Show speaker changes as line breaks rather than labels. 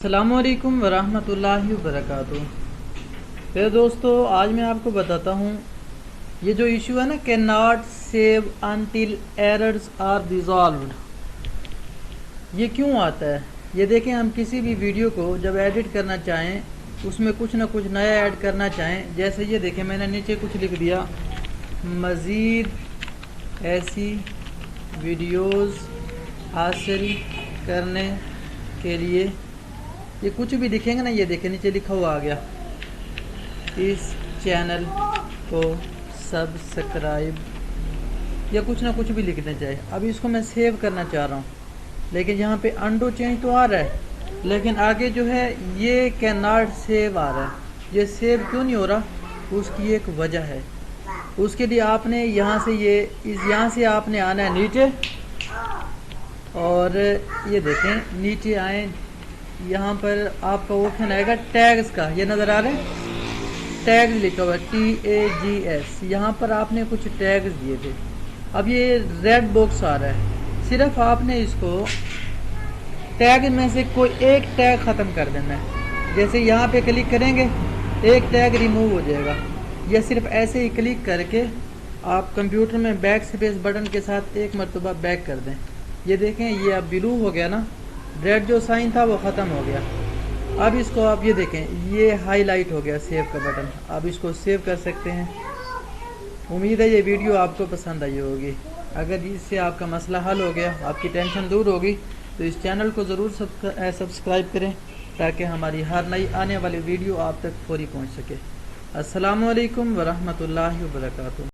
السلام علیکم ورحمۃ اللہ وبرکاتہ۔ پھر دوستو آج میں آپ کو بتاتا ہوں یہ جو ایشو ہے نا کہ not save until errors are resolved, یہ کیوں آتا ہے؟ یہ دیکھیں، ہم کسی بھی ویڈیو کو جب ایڈٹ کرنا چاہیں، اس میں کچھ نہ کچھ نیا ایڈ کرنا چاہیں، جیسے یہ دیکھیں میں نے نیچے کچھ لکھ دیا، مزید ایسی ویڈیوز حاصل کرنے کے لیے، یہ کچھ بھی لکھیں گے نا، یہ دیکھیں نیچے لکھا ہوا آ گیا، اس چینل کو سبسکرائب، یا کچھ نہ کچھ بھی لکھنا چاہیے۔ اب اس کو میں سیو کرنا چاہ رہا ہوں، لیکن یہاں پہ انڈو چینج تو آ رہا ہے، لیکن آگے جو ہے یہ کین ناٹ سیو آ رہا ہے۔ یہ سیو کیوں نہیں ہو رہا؟ اس کی ایک وجہ ہے۔ اس کے لیے آپ نے یہاں سے یہاں سے آپ نے آنا ہے نیچے، اور یہ دیکھیں نیچے آئیں، یہاں پر آپ کا آپشن آئے گا ٹیگز کا، یہ نظر آ رہے ہیں، ٹیگز لکھا ہوا TAGS، یہاں پر آپ نے کچھ ٹیگز دیے تھے۔ اب یہ ریڈ باکس آ رہا ہے، صرف آپ نے اس کو ٹیگ میں سے کوئی ایک ٹیگ ختم کر دینا ہے۔ جیسے یہاں پہ کلک کریں گے ایک ٹیگ ریموو ہو جائے گا، یا صرف ایسے ہی کلک کر کے آپ کمپیوٹر میں بیک سپیس بٹن کے ساتھ ایک مرتبہ بیک کر دیں۔ یہ دیکھیں یہ اب بلو ہو گیا نا، ریڈ جو سائن تھا وہ ختم ہو گیا۔ اب اس کو آپ یہ دیکھیں یہ ہائی لائٹ ہو گیا سیو کا بٹن، آپ اس کو سیو کر سکتے ہیں۔ امید ہے یہ ویڈیو آپ کو پسند آئی ہوگی۔ اگر اس سے آپ کا مسئلہ حل ہو گیا، آپ کی ٹینشن دور ہوگی، تو اس چینل کو ضرور سبسکرائب کریں تاکہ ہماری ہر نئی آنے والی ویڈیو آپ تک فوری پہنچ سکے۔ السلام علیکم ورحمۃ اللہ وبرکاتہ۔